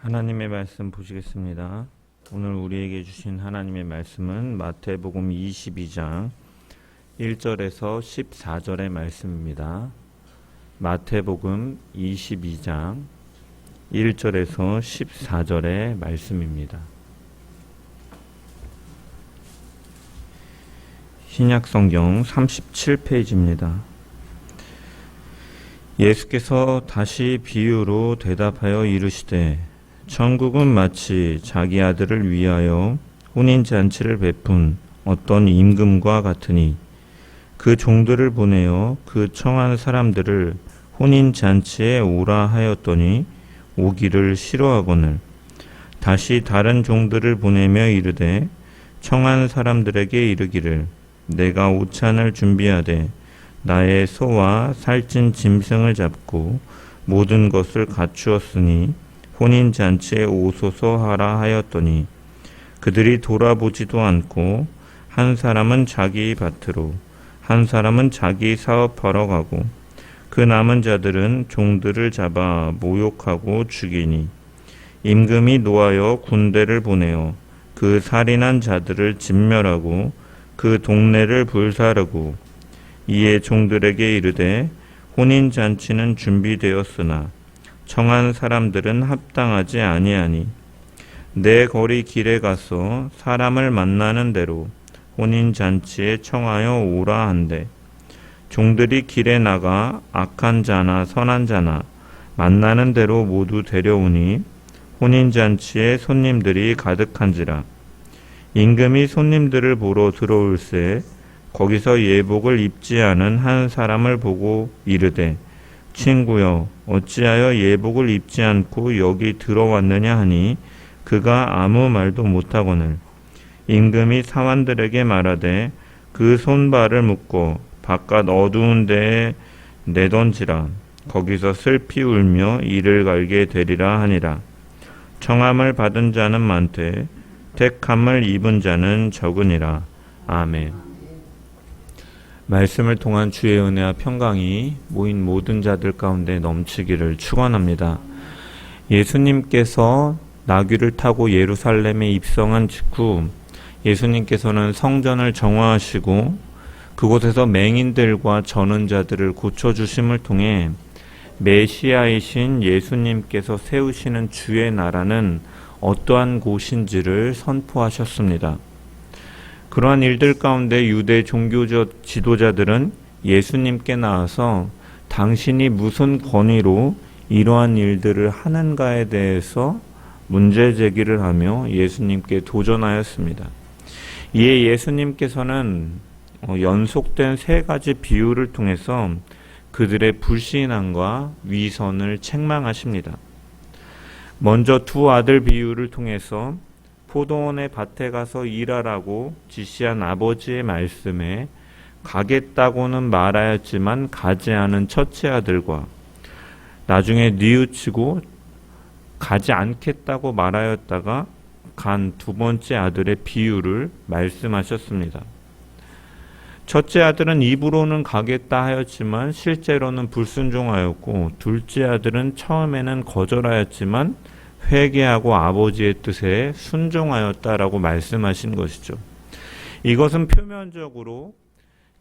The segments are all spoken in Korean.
하나님의 말씀 보시겠습니다. 오늘 우리에게 주신 하나님의 말씀은 마태복음 22장 1절에서 14절의 말씀입니다. 마태복음 22장 1절에서 14절의 말씀입니다. 신약성경 37페이지입니다. 예수께서 다시 비유로 대답하여 이르시되 천국은 마치 자기 아들을 위하여 혼인잔치를 베푼 어떤 임금과 같으니 그 종들을 보내어 그 청한 사람들을 혼인잔치에 오라 하였더니 오기를 싫어하거늘 다시 다른 종들을 보내며 이르되 청한 사람들에게 이르기를 내가 오찬을 준비하되 나의 소와 살찐 짐승을 잡고 모든 것을 갖추었으니 혼인잔치에 오소서 하라 하였더니 그들이 돌아보지도 않고 한 사람은 자기 밭으로 한 사람은 자기 사업하러 가고 그 남은 자들은 종들을 잡아 모욕하고 죽이니 임금이 노하여 군대를 보내어 그 살인한 자들을 진멸하고 그 동네를 불사르고 이에 종들에게 이르되 혼인잔치는 준비되었으나 청한 사람들은 합당하지 아니하니 내 거리 길에 가서 사람을 만나는 대로 혼인잔치에 청하여 오라 한대 종들이 길에 나가 악한 자나 선한 자나 만나는 대로 모두 데려오니 혼인잔치에 손님들이 가득한지라 임금이 손님들을 보러 들어올새 거기서 예복을 입지 않은 한 사람을 보고 이르되 친구여 어찌하여 예복을 입지 않고 여기 들어왔느냐 하니 그가 아무 말도 못하거늘 임금이 사환들에게 말하되 그 손발을 묶고 바깥 어두운 데에 내던지라 거기서 슬피 울며 이를 갈게 되리라 하니라. 청함을 받은 자는 많되 택함을 입은 자는 적으니라. 아멘. 말씀을 통한 주의 은혜와 평강이 모인 모든 자들 가운데 넘치기를 축원합니다. 예수님께서 나귀를 타고 예루살렘에 입성한 직후 예수님께서는 성전을 정화하시고 그곳에서 맹인들과 저는 자들을 고쳐주심을 통해 메시아이신 예수님께서 세우시는 주의 나라는 어떠한 곳인지를 선포하셨습니다. 그러한 일들 가운데 유대 종교 지도자들은 예수님께 나와서 당신이 무슨 권위로 이러한 일들을 하는가에 대해서 문제 제기를 하며 예수님께 도전하였습니다. 이에 예수님께서는 연속된 세 가지 비유를 통해서 그들의 불신앙과 위선을 책망하십니다. 먼저 두 아들 비유를 통해서 포도원의 밭에 가서 일하라고 지시한 아버지의 말씀에 가겠다고는 말하였지만 가지 않은 첫째 아들과 나중에 뉘우치고 가지 않겠다고 말하였다가 간 두 번째 아들의 비유를 말씀하셨습니다. 첫째 아들은 입으로는 가겠다 하였지만 실제로는 불순종하였고 둘째 아들은 처음에는 거절하였지만 회개하고 아버지의 뜻에 순종하였다라고 말씀하신 것이죠. 이것은 표면적으로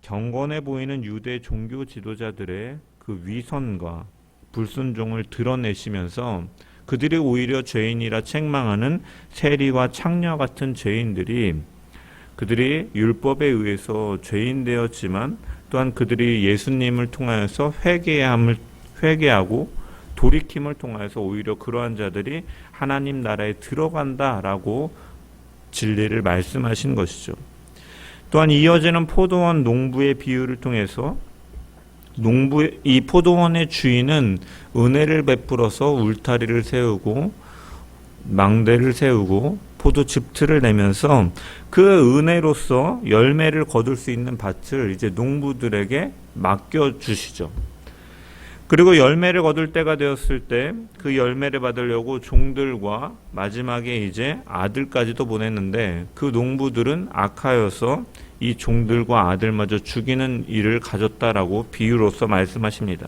경건해 보이는 유대 종교 지도자들의 그 위선과 불순종을 드러내시면서 그들이 오히려 죄인이라 책망하는 세리와 창녀 같은 죄인들이 그들이 율법에 의해서 죄인 되었지만 또한 그들이 예수님을 통하여서 회개하고 돌이킴을 통해서 오히려 그러한 자들이 하나님 나라에 들어간다라고 진리를 말씀하신 것이죠. 또한 이어지는 포도원 농부의 비유를 통해서 이 포도원의 주인은 은혜를 베풀어서 울타리를 세우고 망대를 세우고 포도즙틀을 내면서 그 은혜로서 열매를 거둘 수 있는 밭을 이제 농부들에게 맡겨주시죠. 그리고 열매를 거둘 때가 되었을 때 그 열매를 받으려고 종들과 마지막에 이제 아들까지도 보냈는데 그 농부들은 악하여서 이 종들과 아들마저 죽이는 일을 가졌다라고 비유로서 말씀하십니다.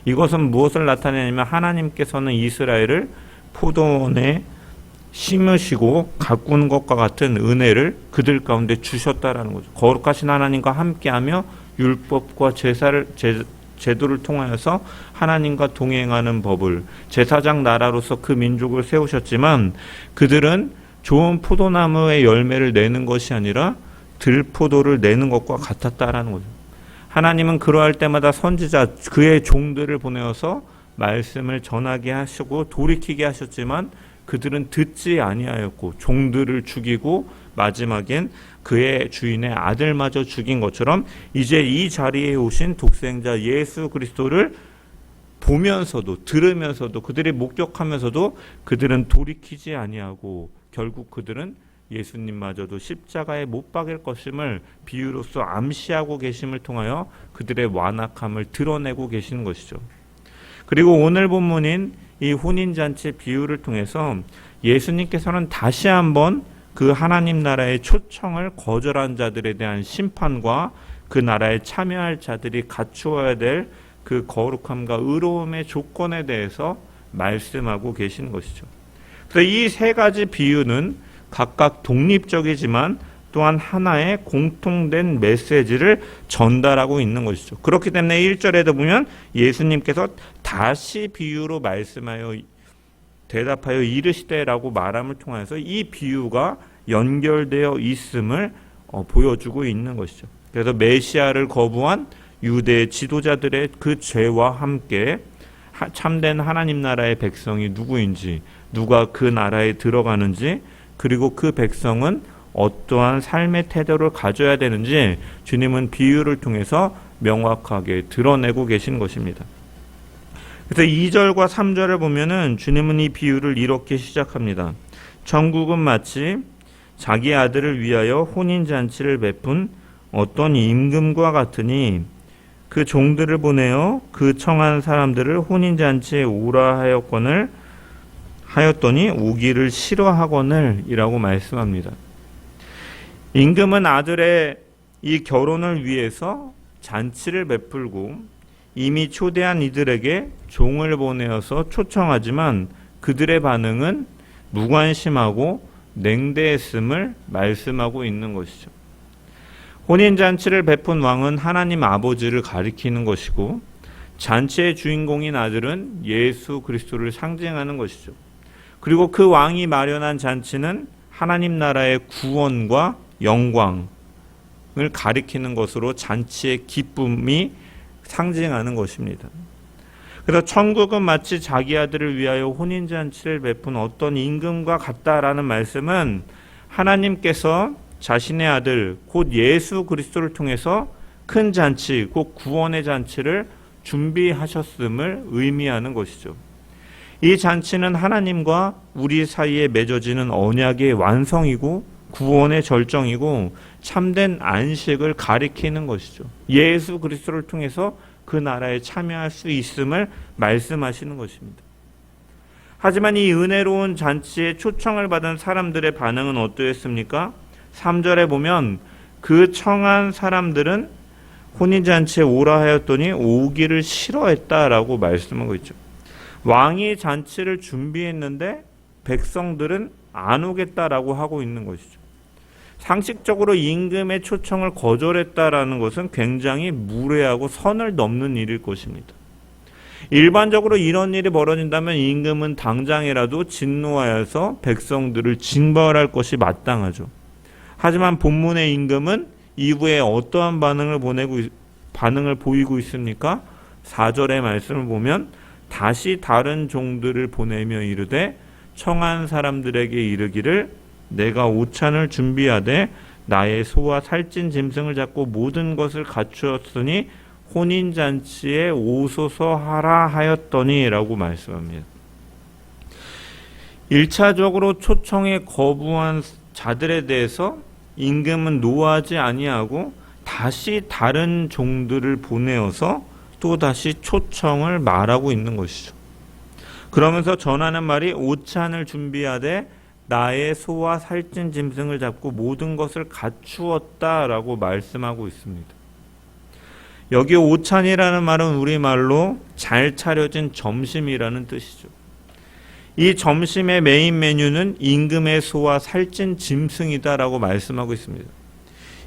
이것은 무엇을 나타내냐면 하나님께서는 이스라엘을 포도원에 심으시고 가꾸는 것과 같은 은혜를 그들 가운데 주셨다라는 거죠. 거룩하신 하나님과 함께하며 율법과 제도를 통하여서 하나님과 동행하는 법을 제사장 나라로서 그 민족을 세우셨지만 그들은 좋은 포도나무의 열매를 내는 것이 아니라 들포도를 내는 것과 같았다라는 거죠. 하나님은 그러할 때마다 선지자 그의 종들을 보내어서 말씀을 전하게 하시고 돌이키게 하셨지만 그들은 듣지 아니하였고 종들을 죽이고 마지막엔 그의 주인의 아들마저 죽인 것처럼 이제 이 자리에 오신 독생자 예수 그리스도를 보면서도 들으면서도 그들이 목격하면서도 그들은 돌이키지 아니하고 결국 그들은 예수님마저도 십자가에 못 박일 것임을 비유로서 암시하고 계심을 통하여 그들의 완악함을 드러내고 계시는 것이죠. 그리고 오늘 본문인 이 혼인잔치 비유를 통해서 예수님께서는 다시 한번 그 하나님 나라의 초청을 거절한 자들에 대한 심판과 그 나라에 참여할 자들이 갖추어야 될 그 거룩함과 의로움의 조건에 대해서 말씀하고 계시는 것이죠. 그래서 이 세 가지 비유는 각각 독립적이지만 또한 하나의 공통된 메시지를 전달하고 있는 것이죠. 그렇기 때문에 1절에도 보면 예수님께서 다시 비유로 말씀하여 대답하여 이르시되라고 말함을 통해서 이 비유가 연결되어 있음을 보여주고 있는 것이죠. 그래서 메시아를 거부한 유대 지도자들의 그 죄와 함께 참된 하나님 나라의 백성이 누구인지, 누가 그 나라에 들어가는지, 그리고 그 백성은 어떠한 삶의 태도를 가져야 되는지 주님은 비유를 통해서 명확하게 드러내고 계신 것입니다. 그래서 2절과 3절을 보면은 주님은 이 비유를 이렇게 시작합니다. 천국은 마치 자기 아들을 위하여 혼인잔치를 베푼 어떤 임금과 같으니 그 종들을 보내어 그 청한 사람들을 혼인잔치에 오라 하였더니 오기를 싫어하거늘 이라고 말씀합니다. 임금은 아들의 이 결혼을 위해서 잔치를 베풀고 이미 초대한 이들에게 종을 보내어서 초청하지만 그들의 반응은 무관심하고 냉대했음을 말씀하고 있는 것이죠. 혼인잔치를 베푼 왕은 하나님 아버지를 가리키는 것이고 잔치의 주인공인 아들은 예수 그리스도를 상징하는 것이죠. 그리고 그 왕이 마련한 잔치는 하나님 나라의 구원과 영광을 가리키는 것으로 잔치의 기쁨이 상징하는 것입니다. 그래서 천국은 마치 자기 아들을 위하여 혼인잔치를 베푼 어떤 임금과 같다라는 말씀은 하나님께서 자신의 아들 곧 예수 그리스도를 통해서 큰 잔치 곧 구원의 잔치를 준비하셨음을 의미하는 것이죠. 이 잔치는 하나님과 우리 사이에 맺어지는 언약의 완성이고 구원의 절정이고 참된 안식을 가리키는 것이죠. 예수 그리스도를 통해서 그 나라에 참여할 수 있음을 말씀하시는 것입니다. 하지만 이 은혜로운 잔치에 초청을 받은 사람들의 반응은 어떠했습니까? 3절에 보면 그 청한 사람들은 혼인잔치에 오라 하였더니 오기를 싫어했다라고 말씀하고 있죠. 왕이 잔치를 준비했는데 백성들은 안 오겠다라고 하고 있는 것이죠. 상식적으로 임금의 초청을 거절했다라는 것은 굉장히 무례하고 선을 넘는 일일 것입니다. 일반적으로 이런 일이 벌어진다면 임금은 당장이라도 진노하여서 백성들을 징벌할 것이 마땅하죠. 하지만 본문의 임금은 이후에 어떠한 반응을 보이고 있습니까? 4절의 말씀을 보면 다시 다른 종들을 보내며 이르되 청한 사람들에게 이르기를 내가 오찬을 준비하되 나의 소와 살찐 짐승을 잡고 모든 것을 갖추었으니 혼인잔치에 오소서 하라 하였더니 라고 말씀합니다. 1차적으로 초청에 거부한 자들에 대해서 임금은 노하지 아니하고 다시 다른 종들을 보내어서 또다시 초청을 말하고 있는 것이죠. 그러면서 전하는 말이 오찬을 준비하되 나의 소와 살찐 짐승을 잡고 모든 것을 갖추었다라고 말씀하고 있습니다. 여기 오찬이라는 말은 우리말로 잘 차려진 점심이라는 뜻이죠. 이 점심의 메인 메뉴는 임금의 소와 살찐 짐승이다라고 말씀하고 있습니다.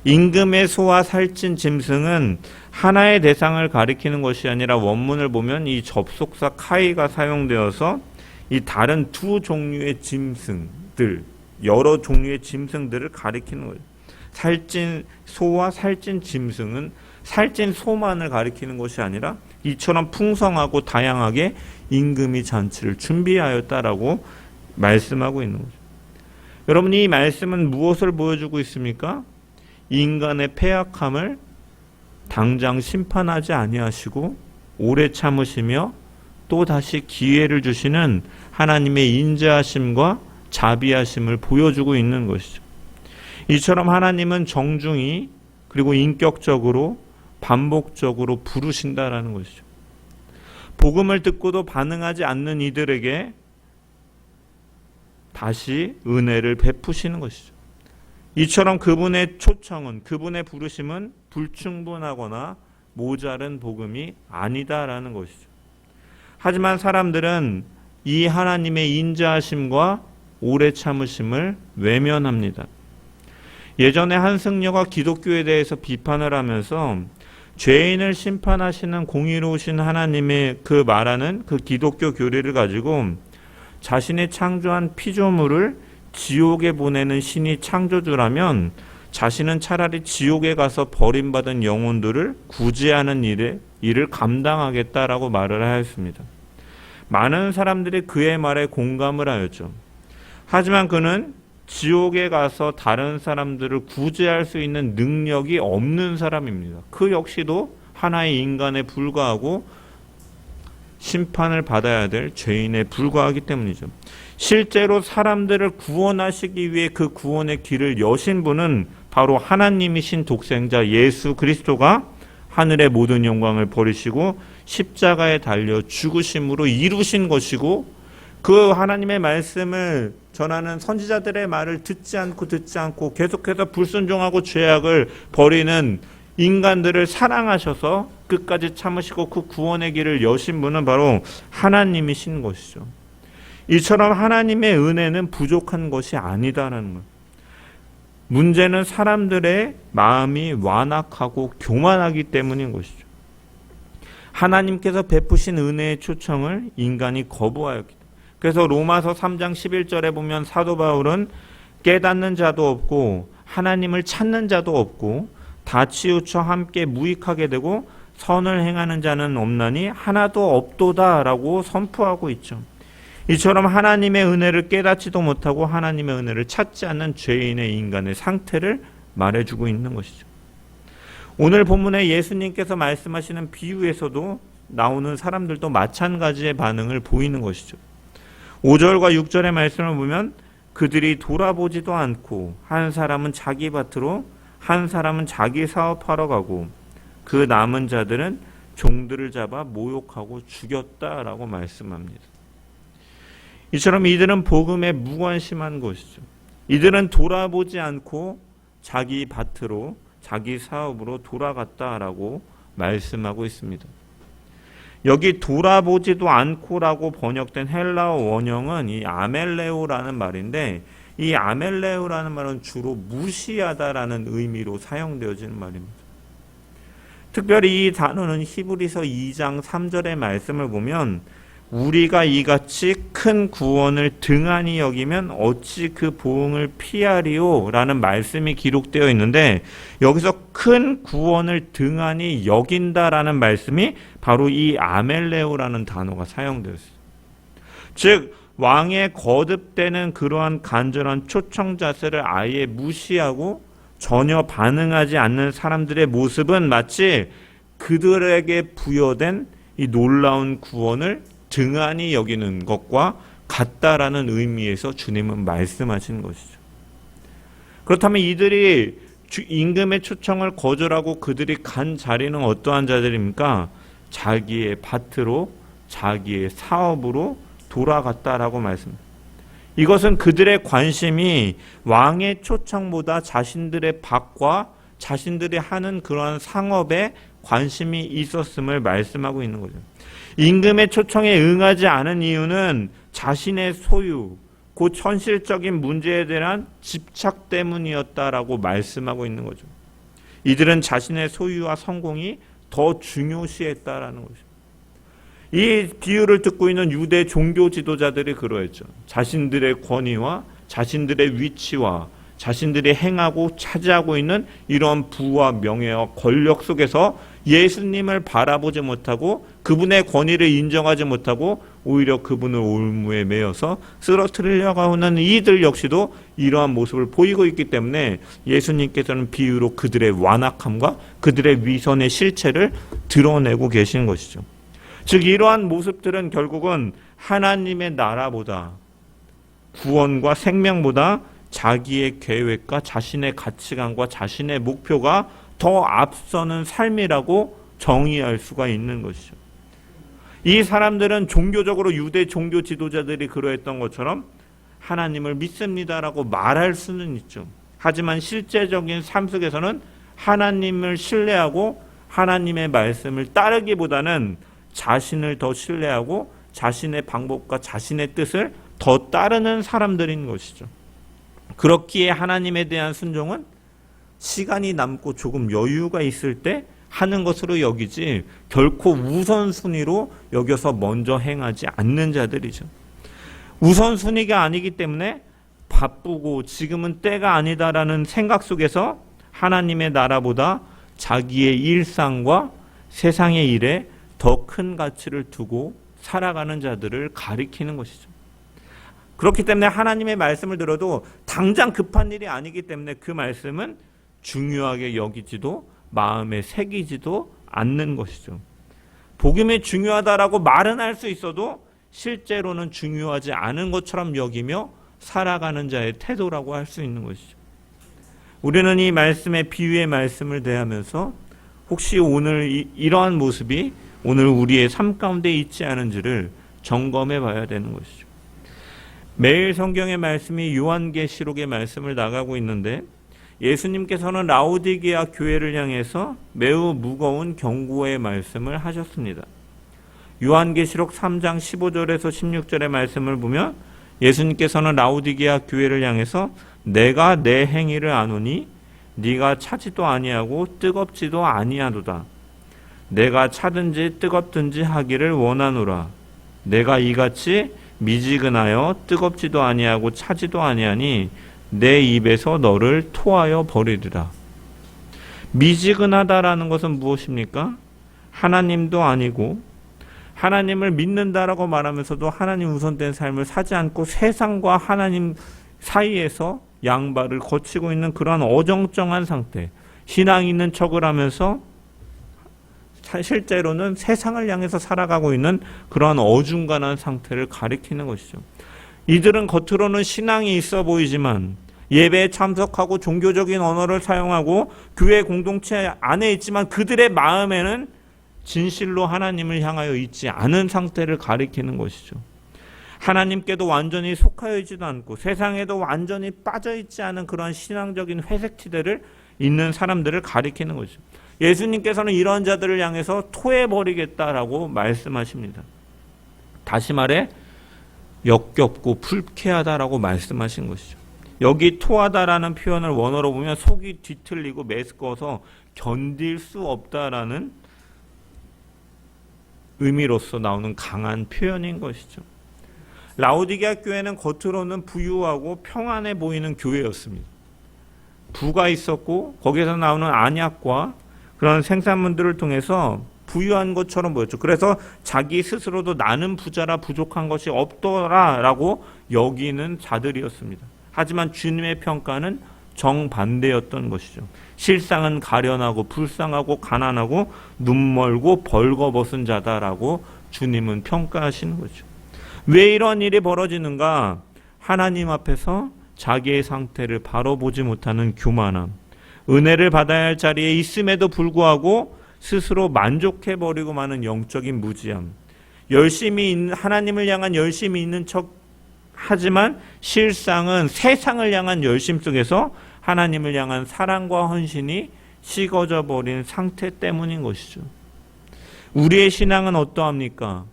임금의 소와 살찐 짐승은 하나의 대상을 가리키는 것이 아니라 원문을 보면 이 접속사 카이가 사용되어서 이 다른 두 종류의 짐승들, 여러 종류의 짐승들을 가리키는 거예요. 살찐 소와 살찐 짐승은 살찐 소만을 가리키는 것이 아니라 이처럼 풍성하고 다양하게 임금이 잔치를 준비하였다라고 말씀하고 있는 거죠. 여러분, 이 말씀은 무엇을 보여주고 있습니까? 인간의 패악함을 당장 심판하지 아니하시고 오래 참으시며 또 다시 기회를 주시는 하나님의 인자하심과 자비하심을 보여주고 있는 것이죠. 이처럼 하나님은 정중히 그리고 인격적으로 반복적으로 부르신다라는 것이죠. 복음을 듣고도 반응하지 않는 이들에게 다시 은혜를 베푸시는 것이죠. 이처럼 그분의 초청은, 그분의 부르심은 불충분하거나 모자른 복음이 아니다라는 것이죠. 하지만 사람들은 이 하나님의 인자하심과 오래 참으심을 외면합니다. 예전에 한 승려가 기독교에 대해서 비판을 하면서 죄인을 심판하시는 공의로우신 하나님의 그 말하는 그 기독교 교리를 가지고 자신이 창조한 피조물을 지옥에 보내는 신이 창조주라면 자신은 차라리 지옥에 가서 버림받은 영혼들을 구제하는 일을 감당하겠다라고 말을 하였습니다. 많은 사람들이 그의 말에 공감을 하였죠. 하지만 그는 지옥에 가서 다른 사람들을 구제할 수 있는 능력이 없는 사람입니다. 그 역시도 하나의 인간에 불과하고 심판을 받아야 될 죄인에 불과하기 때문이죠. 실제로 사람들을 구원하시기 위해 그 구원의 길을 여신 분은 바로 하나님이신 독생자 예수 그리스도가 하늘의 모든 영광을 버리시고 십자가에 달려 죽으심으로 이루신 것이고, 그 하나님의 말씀을 전하는 선지자들의 말을 듣지 않고 계속해서 불순종하고 죄악을 버리는 인간들을 사랑하셔서 끝까지 참으시고 그 구원의 길을 여신 분은 바로 하나님이신 것이죠. 이처럼 하나님의 은혜는 부족한 것이 아니다라는 것. 문제는 사람들의 마음이 완악하고 교만하기 때문인 것이죠. 하나님께서 베푸신 은혜의 초청을 인간이 거부하였기 때문에. 그래서 로마서 3장 11절에 보면 사도 바울은 깨닫는 자도 없고 하나님을 찾는 자도 없고 다 치우쳐 함께 무익하게 되고 선을 행하는 자는 없나니 하나도 없도다라고 선포하고 있죠. 이처럼 하나님의 은혜를 깨닫지도 못하고 하나님의 은혜를 찾지 않는 죄인의 인간의 상태를 말해주고 있는 것이죠. 오늘 본문에 예수님께서 말씀하시는 비유에서도 나오는 사람들도 마찬가지의 반응을 보이는 것이죠. 5절과 6절의 말씀을 보면 그들이 돌아보지도 않고 한 사람은 자기 밭으로 한 사람은 자기 사업하러 가고 그 남은 자들은 종들을 잡아 모욕하고 죽였다라고 말씀합니다. 이처럼 이들은 복음에 무관심한 것이죠. 이들은 돌아보지 않고 자기 밭으로 자기 사업으로 돌아갔다라고 말씀하고 있습니다. 여기 돌아보지도 않고라고 번역된 헬라어 원형은 이 아멜레오라는 말인데, 이 아멜레오라는 말은 주로 무시하다라는 의미로 사용되어지는 말입니다. 특별히 이 단어는 히브리서 2장 3절의 말씀을 보면 우리가 이같이 큰 구원을 등한히 여기면 어찌 그 보응을 피하리요? 라는 말씀이 기록되어 있는데, 여기서 큰 구원을 등한히 여긴다라는 말씀이 바로 이 아멜레오라는 단어가 사용되었어요. 즉 왕의 거듭되는 그러한 간절한 초청 자세를 아예 무시하고 전혀 반응하지 않는 사람들의 모습은 마치 그들에게 부여된 이 놀라운 구원을 등한히 여기는 것과 같다라는 의미에서 주님은 말씀하신 것이죠. 그렇다면 이들이 임금의 초청을 거절하고 그들이 간 자리는 어떠한 자들입니까? 자기의 밭으로 자기의 사업으로 돌아갔다라고 말씀합니다. 이것은 그들의 관심이 왕의 초청보다 자신들의 밭과 자신들이 하는 그러한 상업에 관심이 있었음을 말씀하고 있는 거죠. 임금의 초청에 응하지 않은 이유는 자신의 소유, 그 현실적인 문제에 대한 집착 때문이었다라고 말씀하고 있는 거죠. 이들은 자신의 소유와 성공이 더 중요시했다라는 거죠. 이 비유를 듣고 있는 유대 종교 지도자들이 그러했죠. 자신들의 권위와 자신들의 위치와 자신들이 행하고 차지하고 있는 이런 부와 명예와 권력 속에서 예수님을 바라보지 못하고 그분의 권위를 인정하지 못하고 오히려 그분을 올무에 매여서 쓰러뜨리려고 하는 이들 역시도 이러한 모습을 보이고 있기 때문에 예수님께서는 비유로 그들의 완악함과 그들의 위선의 실체를 드러내고 계시는 것이죠. 즉 이러한 모습들은 결국은 하나님의 나라보다, 구원과 생명보다 자기의 계획과 자신의 가치관과 자신의 목표가 더 앞서는 삶이라고 정의할 수가 있는 것이죠. 이 사람들은 종교적으로 유대 종교 지도자들이 그러했던 것처럼 하나님을 믿습니다라고 말할 수는 있죠. 하지만 실제적인 삶 속에서는 하나님을 신뢰하고 하나님의 말씀을 따르기보다는 자신을 더 신뢰하고 자신의 방법과 자신의 뜻을 더 따르는 사람들인 것이죠. 그렇기에 하나님에 대한 순종은 시간이 남고 조금 여유가 있을 때 하는 것으로 여기지 결코 우선순위로 여겨서 먼저 행하지 않는 자들이죠. 우선순위가 아니기 때문에 바쁘고 지금은 때가 아니다라는 생각 속에서 하나님의 나라보다 자기의 일상과 세상의 일에 더 큰 가치를 두고 살아가는 자들을 가리키는 것이죠. 그렇기 때문에 하나님의 말씀을 들어도 당장 급한 일이 아니기 때문에 그 말씀은 중요하게 여기지도 마음에 새기지도 않는 것이죠. 복음이 중요하다라고 말은 할 수 있어도 실제로는 중요하지 않은 것처럼 여기며 살아가는 자의 태도라고 할 수 있는 것이죠. 우리는 이 말씀의 비유의 말씀을 대하면서 혹시 오늘 이러한 모습이 오늘 우리의 삶 가운데 있지 않은지를 점검해 봐야 되는 것이죠. 매일 성경의 말씀이 요한계시록의 말씀을 나가고 있는데 예수님께서는 라오디게아 교회를 향해서 매우 무거운 경고의 말씀을 하셨습니다. 요한계시록 3장 15절에서 16절의 말씀을 보면 예수님께서는 라오디게아 교회를 향해서 내가 내 행위를 아노니 네가 차지도 아니하고 뜨겁지도 아니하도다. 내가 차든지 뜨겁든지 하기를 원하노라. 내가 이같이 미지근하여 뜨겁지도 아니하고 차지도 아니하니 내 입에서 너를 토하여 버리리라. 미지근하다라는 것은 무엇입니까? 하나님도 아니고 하나님을 믿는다라고 말하면서도 하나님 우선된 삶을 사지 않고 세상과 하나님 사이에서 양발을 거치고 있는 그러한 어정쩡한 상태, 신앙 있는 척을 하면서 실제로는 세상을 향해서 살아가고 있는 그러한 어중간한 상태를 가리키는 것이죠. 이들은 겉으로는 신앙이 있어 보이지만 예배에 참석하고 종교적인 언어를 사용하고 교회 공동체 안에 있지만 그들의 마음에는 진실로 하나님을 향하여 있지 않은 상태를 가리키는 것이죠. 하나님께도 완전히 속하여 있지도 않고 세상에도 완전히 빠져 있지 않은 그러한 신앙적인 회색지대를 있는 사람들을 가리키는 것이죠. 예수님께서는 이런 자들을 향해서 토해버리겠다라고 말씀하십니다. 다시 말해 역겹고 불쾌하다라고 말씀하신 것이죠. 여기 토하다라는 표현을 원어로 보면 속이 뒤틀리고 메스꺼워서 견딜 수 없다라는 의미로서 나오는 강한 표현인 것이죠. 라오디게아 교회는 겉으로는 부유하고 평안해 보이는 교회였습니다. 부가 있었고 거기에서 나오는 안약과 그런 생산물들을 통해서 부유한 것처럼 보였죠. 그래서 자기 스스로도 나는 부자라 부족한 것이 없더라라고 여기는 자들이었습니다. 하지만 주님의 평가는 정반대였던 것이죠. 실상은 가련하고 불쌍하고 가난하고 눈멀고 벌거벗은 자다라고 주님은 평가하시는 거죠. 왜 이런 일이 벌어지는가? 하나님 앞에서 자기의 상태를 바로 보지 못하는 교만함, 은혜를 받아야 할 자리에 있음에도 불구하고 스스로 만족해버리고 마는 영적인 무지함, 하나님을 향한 열심히 있는 척 하지만 실상은 세상을 향한 열심 속에서 하나님을 향한 사랑과 헌신이 식어져 버린 상태 때문인 것이죠. 우리의 신앙은 어떠합니까?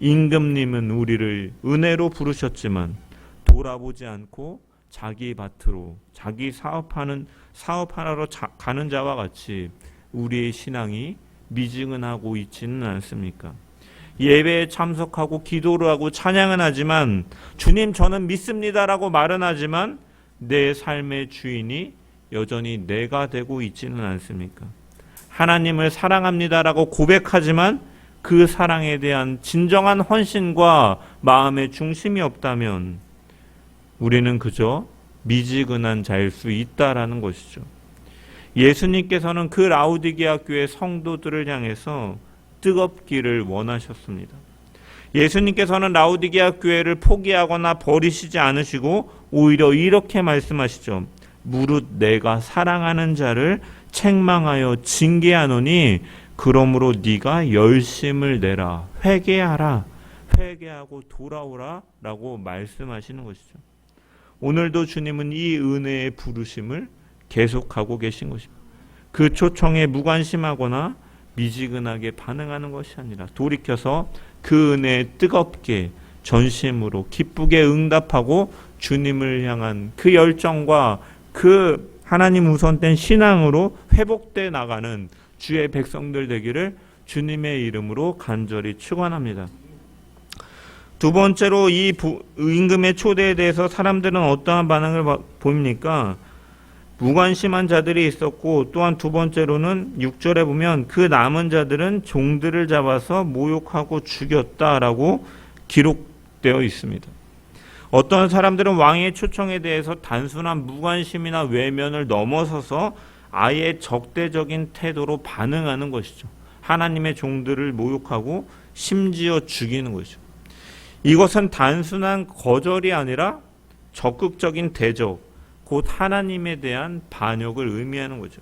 임금님은 우리를 은혜로 부르셨지만 돌아보지 않고 자기 밭으로 자기 사업하러 가는 자와 같이 우리의 신앙이 미지근하고 있지는 않습니까? 예배에 참석하고 기도를 하고 찬양은 하지만 주님 저는 믿습니다라고 말은 하지만 내 삶의 주인이 여전히 내가 되고 있지는 않습니까? 하나님을 사랑합니다라고 고백하지만 그 사랑에 대한 진정한 헌신과 마음의 중심이 없다면 우리는 그저 미지근한 자일 수 있다라는 것이죠. 예수님께서는 그 라우디게아 교회 성도들을 향해서 뜨겁기를 원하셨습니다. 예수님께서는 라우디게아 교회를 포기하거나 버리시지 않으시고 오히려 이렇게 말씀하시죠. 무릇 내가 사랑하는 자를 책망하여 징계하노니 그러므로 네가 열심을 내라. 회개하라. 회개하고 돌아오라 라고 말씀하시는 것이죠. 오늘도 주님은 이 은혜의 부르심을 계속하고 계신 것입니다. 그 초청에 무관심하거나 미지근하게 반응하는 것이 아니라 돌이켜서 그 은혜에 뜨겁게 전심으로 기쁘게 응답하고 주님을 향한 그 열정과 그 하나님 우선된 신앙으로 회복돼 나가는 주의 백성들 되기를 주님의 이름으로 간절히 축원합니다. 두 번째로 이 임금의 초대에 대해서 사람들은 어떠한 반응을 보입니까? 무관심한 자들이 있었고 또한 두 번째로는 6절에 보면 그 남은 자들은 종들을 잡아서 모욕하고 죽였다라고 기록되어 있습니다. 어떤 사람들은 왕의 초청에 대해서 단순한 무관심이나 외면을 넘어서서 아예 적대적인 태도로 반응하는 것이죠. 하나님의 종들을 모욕하고 심지어 죽이는 것이죠. 이것은 단순한 거절이 아니라 적극적인 대적, 곧 하나님에 대한 반역을 의미하는 거죠.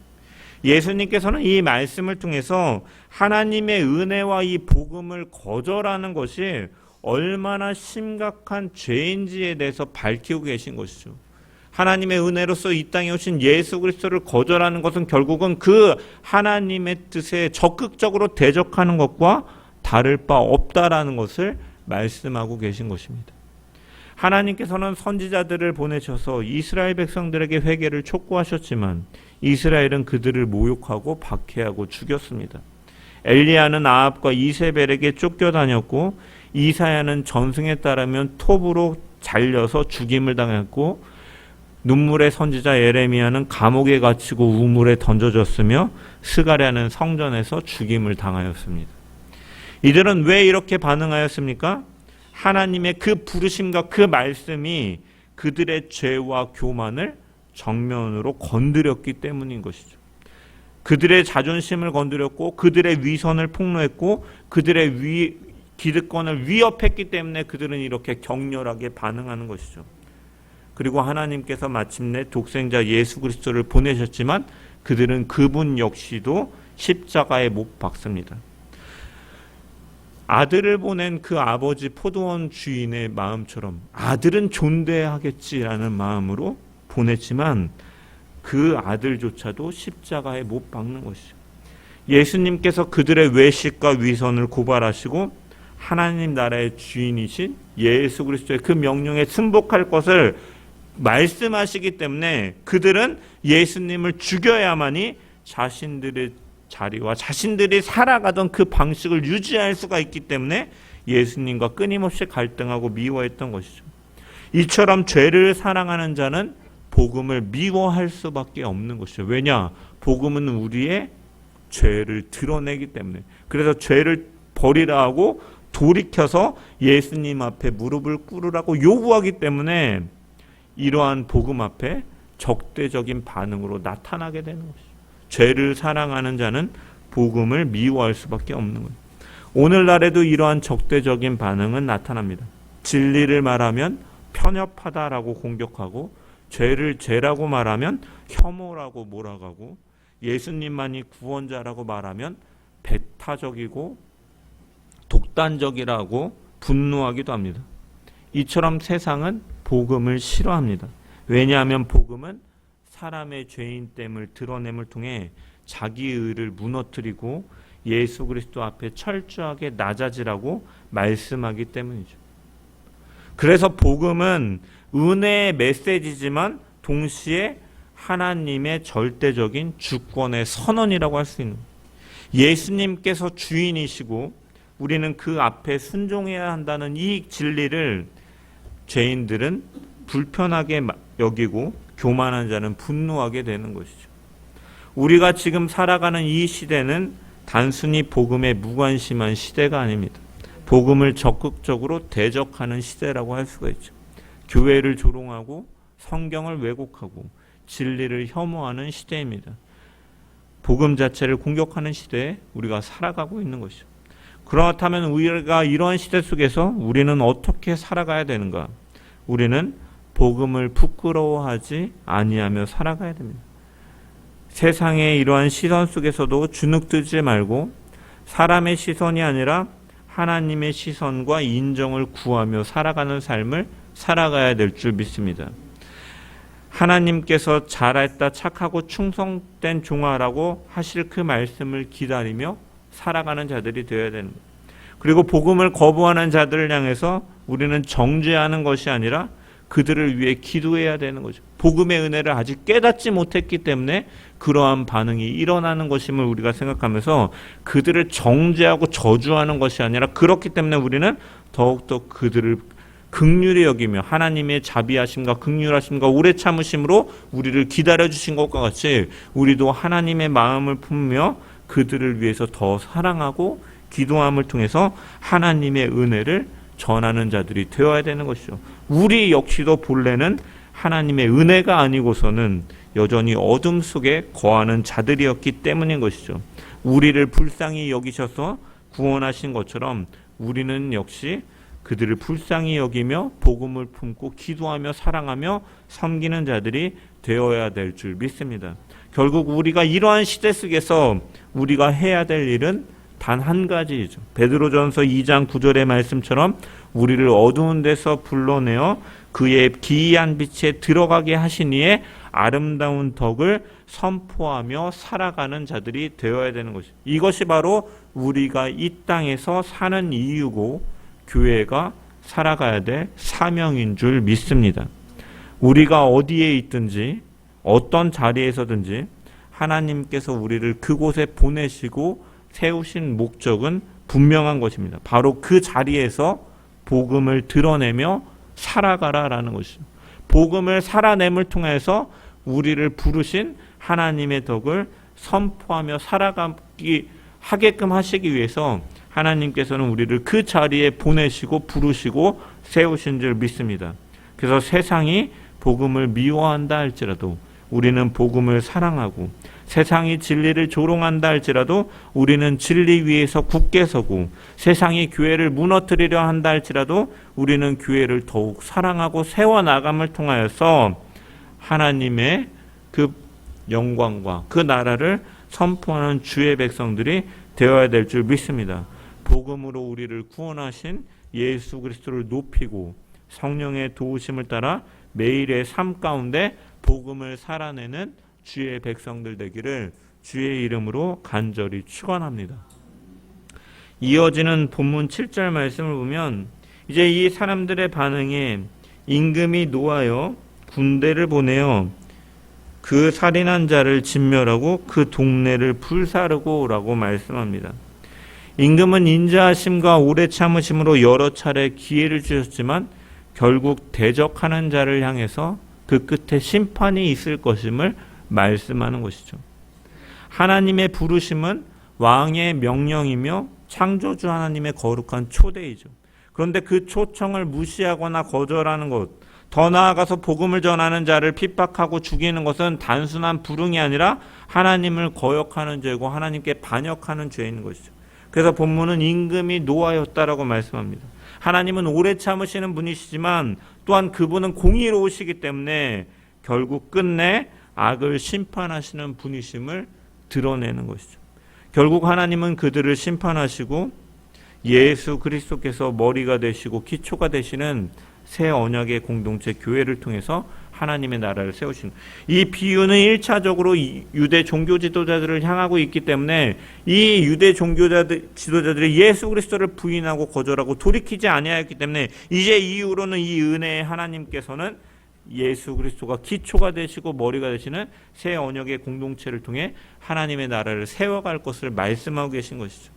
예수님께서는 이 말씀을 통해서 하나님의 은혜와 이 복음을 거절하는 것이 얼마나 심각한 죄인지에 대해서 밝히고 계신 것이죠. 하나님의 은혜로서 이 땅에 오신 예수 그리스도를 거절하는 것은 결국은 그 하나님의 뜻에 적극적으로 대적하는 것과 다를 바 없다라는 것을 말씀하고 계신 것입니다. 하나님께서는 선지자들을 보내셔서 이스라엘 백성들에게 회개를 촉구하셨지만 이스라엘은 그들을 모욕하고 박해하고 죽였습니다. 엘리야는 아합과 이세벨에게 쫓겨다녔고 이사야는 전승에 따르면 톱으로 잘려서 죽임을 당했고 눈물의 선지자 예레미야는 감옥에 갇히고 우물에 던져졌으며 스가랴는 성전에서 죽임을 당하였습니다. 이들은 왜 이렇게 반응하였습니까? 하나님의 그 부르심과 그 말씀이 그들의 죄와 교만을 정면으로 건드렸기 때문인 것이죠. 그들의 자존심을 건드렸고 그들의 위선을 폭로했고 그들의 기득권을 위협했기 때문에 그들은 이렇게 격렬하게 반응하는 것이죠. 그리고 하나님께서 마침내 독생자 예수 그리스도를 보내셨지만 그들은 그분 역시도 십자가에 못 박습니다. 아들을 보낸 그 아버지 포도원 주인의 마음처럼 아들은 존대하겠지라는 마음으로 보냈지만 그 아들조차도 십자가에 못 박는 것이죠. 예수님께서 그들의 외식과 위선을 고발하시고 하나님 나라의 주인이신 예수 그리스도의 그 명령에 순복할 것을 말씀하시기 때문에 그들은 예수님을 죽여야만이 자신들의 자리와 자신들이 살아가던 그 방식을 유지할 수가 있기 때문에 예수님과 끊임없이 갈등하고 미워했던 것이죠. 이처럼 죄를 사랑하는 자는 복음을 미워할 수밖에 없는 것이죠. 왜냐? 복음은 우리의 죄를 드러내기 때문에. 그래서 죄를 버리라 하고 돌이켜서 예수님 앞에 무릎을 꿇으라고 요구하기 때문에 이러한 복음 앞에 적대적인 반응으로 나타나게 되는 것이죠. 죄를 사랑하는 자는 복음을 미워할 수밖에 없는 거예요. 오늘날에도 이러한 적대적인 반응은 나타납니다. 진리를 말하면 편협하다라고 공격하고 죄를 죄라고 말하면 혐오라고 몰아가고 예수님만이 구원자라고 말하면 배타적이고 독단적이라고 분노하기도 합니다. 이처럼 세상은 복음을 싫어합니다. 왜냐하면 복음은 사람의 죄인됨을 드러냄을 통해 자기 의를 무너뜨리고 예수 그리스도 앞에 철저하게 낮아지라고 말씀하기 때문이죠. 그래서 복음은 은혜의 메시지지만 동시에 하나님의 절대적인 주권의 선언이라고 할 수 있는 거예요. 예수님께서 주인이시고 우리는 그 앞에 순종해야 한다는 이 진리를 죄인들은 불편하게 여기고 교만한 자는 분노하게 되는 것이죠. 우리가 지금 살아가는 이 시대는 단순히 복음에 무관심한 시대가 아닙니다. 복음을 적극적으로 대적하는 시대라고 할 수가 있죠. 교회를 조롱하고 성경을 왜곡하고 진리를 혐오하는 시대입니다. 복음 자체를 공격하는 시대에 우리가 살아가고 있는 것이죠. 그렇다면 우리가 이러한 시대 속에서 우리는 어떻게 살아가야 되는가? 우리는 복음을 부끄러워하지 아니하며 살아가야 됩니다. 세상의 이러한 시선 속에서도 주눅들지 말고 사람의 시선이 아니라 하나님의 시선과 인정을 구하며 살아가는 삶을 살아가야 될 줄 믿습니다. 하나님께서 잘했다, 착하고 충성된 종아라고 하실 그 말씀을 기다리며 살아가는 자들이 되어야 되는 거예요. 그리고 복음을 거부하는 자들을 향해서 우리는 정죄하는 것이 아니라 그들을 위해 기도해야 되는 거죠. 복음의 은혜를 아직 깨닫지 못했기 때문에 그러한 반응이 일어나는 것임을 우리가 생각하면서 그들을 정죄하고 저주하는 것이 아니라 그렇기 때문에 우리는 더욱더 그들을 긍휼히 여기며 하나님의 자비하심과 긍휼하심과 오래 참으심으로 우리를 기다려주신 것과 같이 우리도 하나님의 마음을 품으며 그들을 위해서 더 사랑하고 기도함을 통해서 하나님의 은혜를 전하는 자들이 되어야 되는 것이죠. 우리 역시도 본래는 하나님의 은혜가 아니고서는 여전히 어둠 속에 거하는 자들이었기 때문인 것이죠. 우리를 불쌍히 여기셔서 구원하신 것처럼 우리는 역시 그들을 불쌍히 여기며 복음을 품고 기도하며 사랑하며 섬기는 자들이 되어야 될 줄 믿습니다. 결국 우리가 이러한 시대 속에서 우리가 해야 될 일은 단 한 가지이죠. 베드로전서 2장 9절의 말씀처럼 우리를 어두운 데서 불러내어 그의 기이한 빛에 들어가게 하시니에 아름다운 덕을 선포하며 살아가는 자들이 되어야 되는 것이죠. 이것이 바로 우리가 이 땅에서 사는 이유고 교회가 살아가야 될 사명인 줄 믿습니다. 우리가 어디에 있든지 어떤 자리에서든지 하나님께서 우리를 그곳에 보내시고 세우신 목적은 분명한 것입니다. 바로 그 자리에서 복음을 드러내며 살아가라라는 것이죠. 복음을 살아냄을 통해서 우리를 부르신 하나님의 덕을 선포하며 살아가기 하게끔 하시기 위해서 하나님께서는 우리를 그 자리에 보내시고 부르시고 세우신 줄 믿습니다. 그래서 세상이 복음을 미워한다 할지라도 우리는 복음을 사랑하고 세상이 진리를 조롱한다 할지라도 우리는 진리 위에서 굳게 서고 세상이 교회를 무너뜨리려 한다 할지라도 우리는 교회를 더욱 사랑하고 세워나감을 통하여서 하나님의 그 영광과 그 나라를 선포하는 주의 백성들이 되어야 될 줄 믿습니다. 복음으로 우리를 구원하신 예수 그리스도를 높이고 성령의 도우심을 따라 매일의 삶 가운데 복음을 살아내는 주의 백성들 되기를 주의 이름으로 간절히 축원합니다. 이어지는 본문 7절 말씀을 보면 이제 이 사람들의 반응에 임금이 노하여 군대를 보내어 그 살인한 자를 진멸하고 그 동네를 불사르고 라고 말씀합니다. 임금은 인자하심과 오래 참으심으로 여러 차례 기회를 주셨지만 결국 대적하는 자를 향해서 그 끝에 심판이 있을 것임을 말씀하는 것이죠. 하나님의 부르심은 왕의 명령이며 창조주 하나님의 거룩한 초대이죠. 그런데 그 초청을 무시하거나 거절하는 것, 더 나아가서 복음을 전하는 자를 핍박하고 죽이는 것은 단순한 불응이 아니라 하나님을 거역하는 죄고 하나님께 반역하는 죄인 것이죠. 그래서 본문은 임금이 노하였다라고 말씀합니다. 하나님은 오래 참으시는 분이시지만 또한 그분은 공의로우시기 때문에 결국 끝내 악을 심판하시는 분이심을 드러내는 것이죠. 결국 하나님은 그들을 심판하시고 예수 그리스도께서 머리가 되시고 기초가 되시는 새 언약의 공동체 교회를 통해서 하나님의 나라를 세우신 거예요. 이 비유는 1차적으로 유대 종교 지도자들을 향하고 있기 때문에 이 유대 지도자들이 예수 그리스도를 부인하고 거절하고 돌이키지 아니하였기 때문에 이제 이후로는 이 은혜의 하나님께서는 예수 그리스도가 기초가 되시고 머리가 되시는 새 언약의 공동체를 통해 하나님의 나라를 세워갈 것을 말씀하고 계신 것이죠.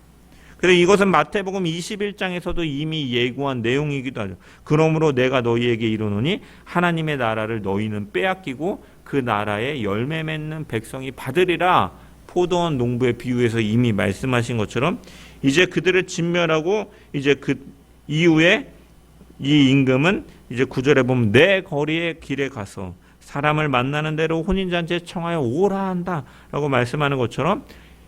그래서 이것은 마태복음 21장에서도 이미 예고한 내용이기도 하죠. 그러므로 내가 너희에게 이르노니 하나님의 나라를 너희는 빼앗기고 그 나라에 열매 맺는 백성이 받으리라. 포도원 농부의 비유에서 이미 말씀하신 것처럼 이제 그들을 진멸하고 이제 그 이후에 이 임금은 이제 9절에 보면 내 거리의 길에 가서 사람을 만나는 대로 혼인잔치에 청하여 오라 한다 라고 말씀하는 것처럼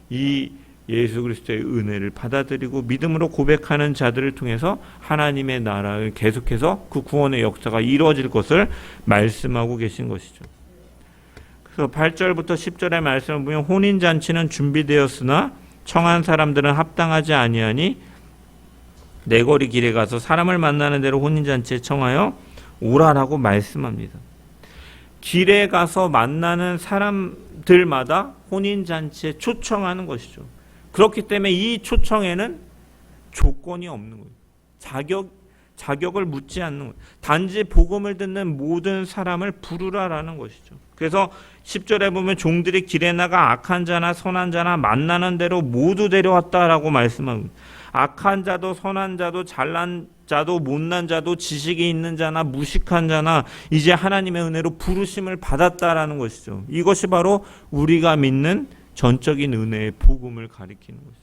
이 예수 그리스도의 은혜를 받아들이고 믿음으로 고백하는 자들을 통해서 하나님의 나라를 계속해서 그 구원의 역사가 이루어질 것을 말씀하고 계신 것이죠. 그래서 8절부터 10절의 말씀을 보면 혼인잔치는 준비되었으나 청한 사람들은 합당하지 아니하니 내 거리 길에 가서 사람을 만나는 대로 혼인잔치에 청하여 오라라고 말씀합니다. 길에 가서 만나는 사람들마다 혼인잔치에 초청하는 것이죠. 그렇기 때문에 이 초청에는 조건이 없는 거예요. 자격을 묻지 않는 거예요. 단지 복음을 듣는 모든 사람을 부르라라는 것이죠. 그래서 10절에 보면 종들이 길에 나가 악한 자나 선한 자나 만나는 대로 모두 데려왔다라고 말씀합니다. 악한 자도 선한 자도 잘난 자도 못난 자도 지식이 있는 자나 무식한 자나 이제 하나님의 은혜로 부르심을 받았다라는 것이죠. 이것이 바로 우리가 믿는 전적인 은혜의 복음을 가리키는 것이죠.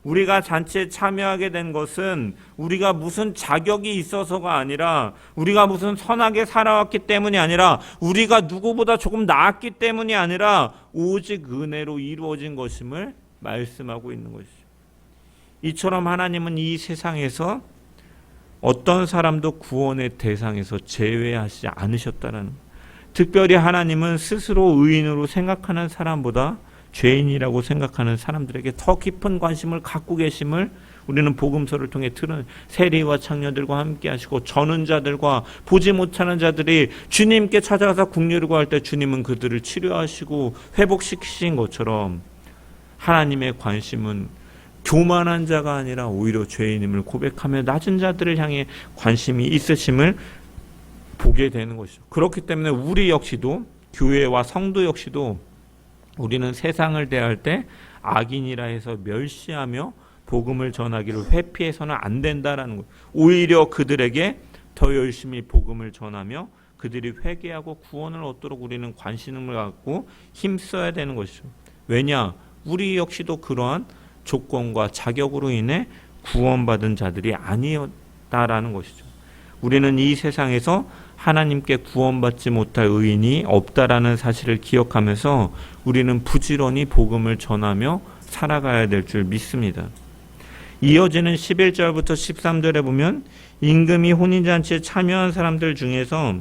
우리가 잔치에 참여하게 된 것은 우리가 무슨 자격이 있어서가 아니라 우리가 무슨 선하게 살아왔기 때문이 아니라 우리가 누구보다 조금 나았기 때문이 아니라 오직 은혜로 이루어진 것임을 말씀하고 있는 것이죠. 이처럼 하나님은 이 세상에서 어떤 사람도 구원의 대상에서 제외하지 않으셨다는 것. 특별히 하나님은 스스로 의인으로 생각하는 사람보다 죄인이라고 생각하는 사람들에게 더 깊은 관심을 갖고 계심을 우리는 복음서를 통해 들은 세리와 창녀들과 함께 하시고 저는 자들과 보지 못하는 자들이 주님께 찾아가서 국률을 구할 때 주님은 그들을 치료하시고 회복시키신 것처럼 하나님의 관심은 교만한 자가 아니라 오히려 죄인임을 고백하며 낮은 자들을 향해 관심이 있으심을 보게 되는 것이죠. 그렇기 때문에 우리 역시도 교회와 성도 역시도 우리는 세상을 대할 때 악인이라 해서 멸시하며 복음을 전하기를 회피해서는 안 된다라는 것. 오히려 그들에게 더 열심히 복음을 전하며 그들이 회개하고 구원을 얻도록 우리는 관심을 갖고 힘써야 되는 것이죠. 왜냐? 우리 역시도 그러한 조건과 자격으로 인해 구원받은 자들이 아니었다라는 것이죠. 우리는 이 세상에서 하나님께 구원받지 못할 의인이 없다라는 사실을 기억하면서 우리는 부지런히 복음을 전하며 살아가야 될 줄 믿습니다. 이어지는 11절부터 13절에 보면 임금이 혼인잔치에 참여한 사람들 중에서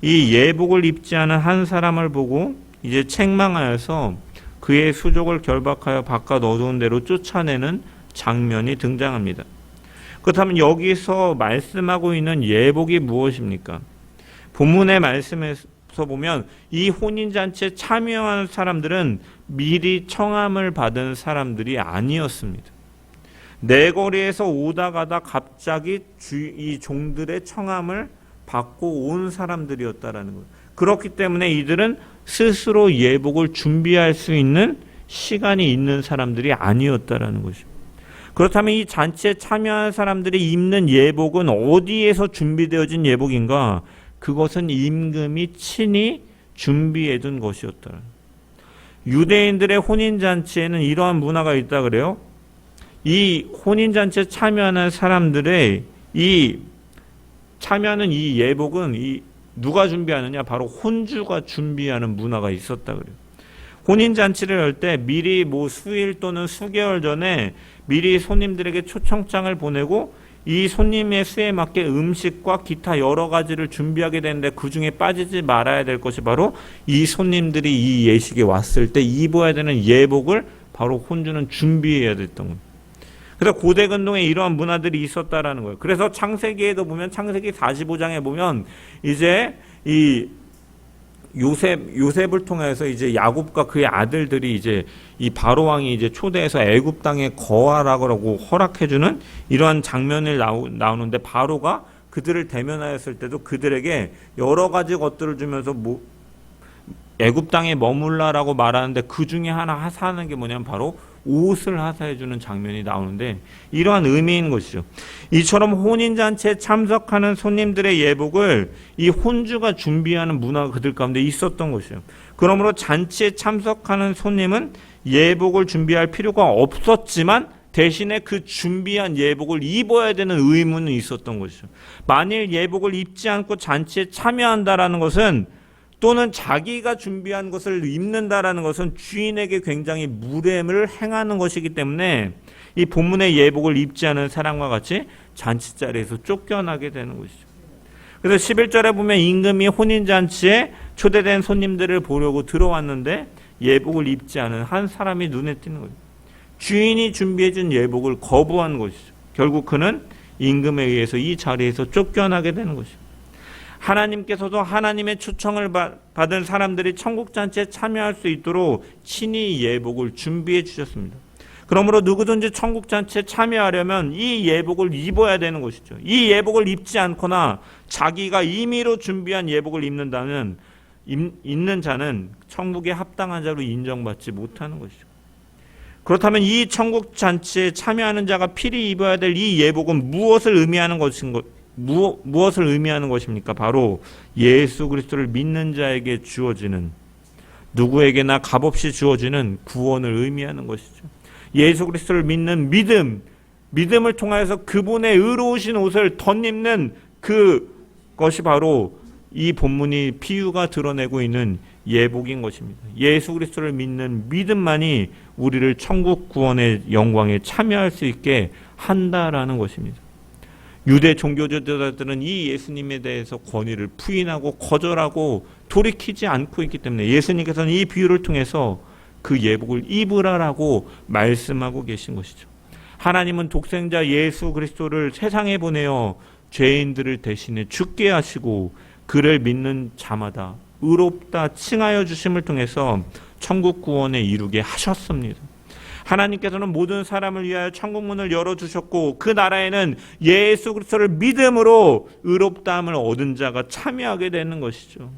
이 예복을 입지 않은 한 사람을 보고 이제 책망하여서 그의 수족을 결박하여 바깥 어두운 데로 쫓아내는 장면이 등장합니다. 그렇다면 여기서 말씀하고 있는 예복이 무엇입니까? 본문의 말씀에서 보면 이 혼인잔치에 참여한 사람들은 미리 청함을 받은 사람들이 아니었습니다. 내거리에서 오다 가다 갑자기 이 종들의 청함을 받고 온 사람들이었다라는 거예요. 그렇기 때문에 이들은 스스로 예복을 준비할 수 있는 시간이 있는 사람들이 아니었다라는 것입니다. 그렇다면 이 잔치에 참여한 사람들이 입는 예복은 어디에서 준비되어진 예복인가? 그것은 임금이 친히 준비해둔 것이었다. 유대인들의 혼인잔치에는 이러한 문화가 있다 그래요. 이 혼인잔치에 참여하는 사람들의 이 참여하는 이 예복은 누가 준비하느냐? 바로 혼주가 준비하는 문화가 있었다 그래요. 혼인잔치를 할 때 미리 수일 또는 수개월 전에 미리 손님들에게 초청장을 보내고 이 손님의 수에 맞게 음식과 기타 여러 가지를 준비하게 되는데 그 중에 빠지지 말아야 될 것이 바로 이 손님들이 이 예식에 왔을 때 입어야 되는 예복을 바로 혼주는 준비해야 됐던 거예요. 그래서 고대 근동에 이러한 문화들이 있었다라는 거예요. 그래서 창세기에도 보면 창세기 45장에 보면 이제 이 요셉을 통해서 이제 야곱과 그의 아들들이 이제 이 바로 왕이 이제 초대해서 애굽 땅에 거하라고 허락해주는 이러한 장면을 나오는데, 바로가 그들을 대면하였을 때도 그들에게 여러 가지 것들을 주면서 애굽 땅에 머물라라고 말하는데, 그 중에 하나 하사하는 게 뭐냐면 바로 옷을 하사해주는 장면이 나오는데, 이러한 의미인 것이죠. 이처럼 혼인잔치에 참석하는 손님들의 예복을 이 혼주가 준비하는 문화가 그들 가운데 있었던 것이죠. 그러므로 잔치에 참석하는 손님은 예복을 준비할 필요가 없었지만 대신에 그 준비한 예복을 입어야 되는 의무는 있었던 것이죠. 만일 예복을 입지 않고 잔치에 참여한다라는 것은, 또는 자기가 준비한 것을 입는다라는 것은 주인에게 굉장히 무례를 행하는 것이기 때문에 이 본문의 예복을 입지 않은 사람과 같이 잔치 자리에서 쫓겨나게 되는 것이죠. 그래서 11절에 보면 임금이 혼인잔치에 초대된 손님들을 보려고 들어왔는데 예복을 입지 않은 한 사람이 눈에 띄는 거죠. 주인이 준비해준 예복을 거부한 것이죠. 결국 그는 임금에 의해서 이 자리에서 쫓겨나게 되는 것이죠. 하나님께서도 하나님의 초청을 받은 사람들이 천국잔치에 참여할 수 있도록 친히 예복을 준비해 주셨습니다. 그러므로 누구든지 천국잔치에 참여하려면 이 예복을 입어야 되는 것이죠. 이 예복을 입지 않거나 자기가 임의로 준비한 예복을 입는다면 입는 자는 천국에 합당한 자로 인정받지 못하는 것이죠. 그렇다면 이 천국잔치에 참여하는 자가 필히 입어야 될 이 예복은 무엇을 의미하는 것입니까? 바로 예수 그리스도를 믿는 자에게 주어지는, 누구에게나 값없이 주어지는 구원을 의미하는 것이죠. 예수 그리스도를 믿는 믿음을 통하여서 그분의 의로우신 옷을 덧입는 그것이 바로 이 본문이 비유가 드러내고 있는 예복인 것입니다. 예수 그리스도를 믿는 믿음만이 우리를 천국 구원의 영광에 참여할 수 있게 한다라는 것입니다. 유대 종교지도자들은 이 예수님에 대해서 권위를 부인하고 거절하고 돌이키지 않고 있기 때문에 예수님께서는 이 비유를 통해서 그 예복을 입으라라고 말씀하고 계신 것이죠. 하나님은 독생자 예수 그리스도를 세상에 보내어 죄인들을 대신해 죽게 하시고 그를 믿는 자마다 의롭다 칭하여 주심을 통해서 천국 구원에 이루게 하셨습니다. 하나님께서는 모든 사람을 위하여 천국문을 열어주셨고 그 나라에는 예수 그리스도를 믿음으로 의롭다함을 얻은 자가 참여하게 되는 것이죠.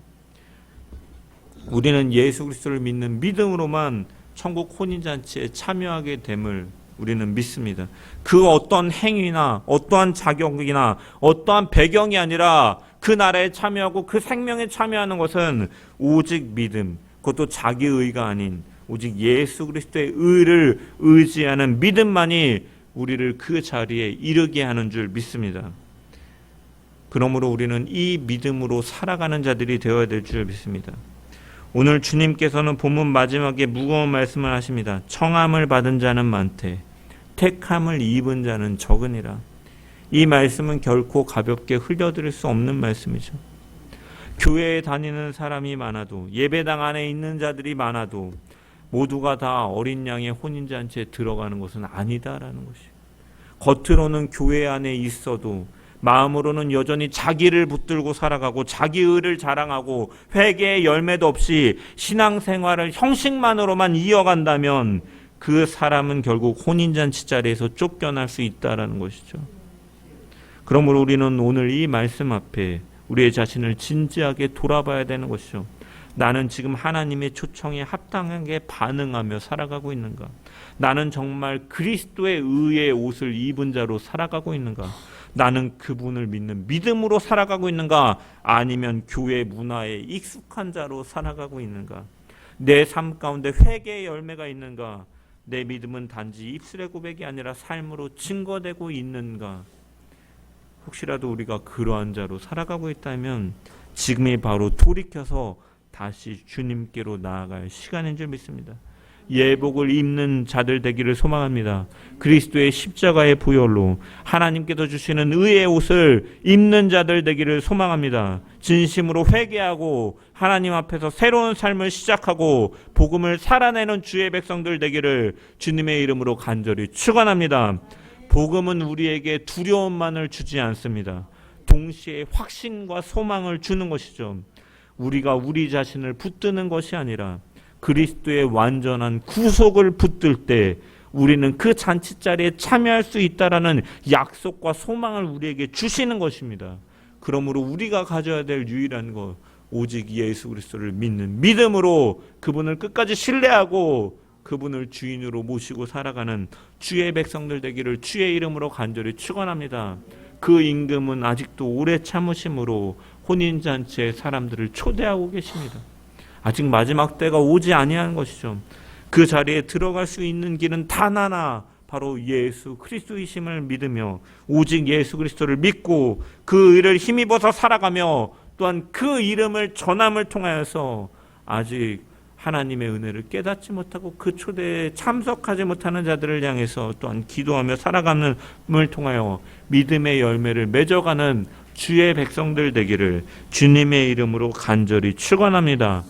우리는 예수 그리스도를 믿는 믿음으로만 천국 혼인잔치에 참여하게 됨을 우리는 믿습니다. 그 어떤 행위나 어떠한 자격이나 어떠한 배경이 아니라 그 나라에 참여하고 그 생명에 참여하는 것은 오직 믿음, 그것도 자기 의가 아닌 오직 예수 그리스도의 의를 의지하는 믿음만이 우리를 그 자리에 이르게 하는 줄 믿습니다. 그러므로 우리는 이 믿음으로 살아가는 자들이 되어야 될 줄 믿습니다. 오늘 주님께서는 본문 마지막에 무거운 말씀을 하십니다. 청함을 받은 자는 많되 택함을 입은 자는 적으니라. 이 말씀은 결코 가볍게 흘려드릴 수 없는 말씀이죠. 교회에 다니는 사람이 많아도 예배당 안에 있는 자들이 많아도 모두가 다 어린 양의 혼인잔치에 들어가는 것은 아니다라는 것이에요. 겉으로는 교회 안에 있어도 마음으로는 여전히 자기를 붙들고 살아가고 자기 의를 자랑하고 회개의 열매도 없이 신앙생활을 형식만으로만 이어간다면 그 사람은 결국 혼인잔치 자리에서 쫓겨날 수 있다라는 것이죠. 그러므로 우리는 오늘 이 말씀 앞에 우리의 자신을 진지하게 돌아봐야 되는 것이죠. 나는 지금 하나님의 초청에 합당하게 반응하며 살아가고 있는가? 나는 정말 그리스도의 의의 옷을 입은 자로 살아가고 있는가? 나는 그분을 믿는 믿음으로 살아가고 있는가? 아니면 교회 문화에 익숙한 자로 살아가고 있는가? 내 삶 가운데 회개의 열매가 있는가? 내 믿음은 단지 입술의 고백이 아니라 삶으로 증거되고 있는가? 혹시라도 우리가 그러한 자로 살아가고 있다면 지금이 바로 돌이켜서 다시 주님께로 나아갈 시간인 줄 믿습니다. 예복을 입는 자들 되기를 소망합니다. 그리스도의 십자가의 보혈로 하나님께서 주시는 의의 옷을 입는 자들 되기를 소망합니다. 진심으로 회개하고 하나님 앞에서 새로운 삶을 시작하고 복음을 살아내는 주의 백성들 되기를 주님의 이름으로 간절히 축원합니다. 복음은 우리에게 두려움만을 주지 않습니다. 동시에 확신과 소망을 주는 것이죠. 우리가 우리 자신을 붙드는 것이 아니라 그리스도의 완전한 구속을 붙들 때 우리는 그 잔치자리에 참여할 수 있다라는 약속과 소망을 우리에게 주시는 것입니다. 그러므로 우리가 가져야 될 유일한 것, 오직 예수 그리스도를 믿는 믿음으로 그분을 끝까지 신뢰하고 그분을 주인으로 모시고 살아가는 주의 백성들 되기를 주의 이름으로 간절히 축원합니다. 그 임금은 아직도 오래 참으심으로 혼인잔치에 사람들을 초대하고 계십니다. 아직 마지막 때가 오지 아니한 것이죠. 그 자리에 들어갈 수 있는 길은 단 하나, 바로 예수 그리스도이심을 믿으며 오직 예수 그리스도를 믿고 그 의를 힘입어서 살아가며 또한 그 이름을 전함을 통하여서 아직 하나님의 은혜를 깨닫지 못하고 그 초대에 참석하지 못하는 자들을 향해서 또한 기도하며 살아감을 통하여 믿음의 열매를 맺어가는 주의 백성들 되기를 주님의 이름으로 간절히 축원합니다.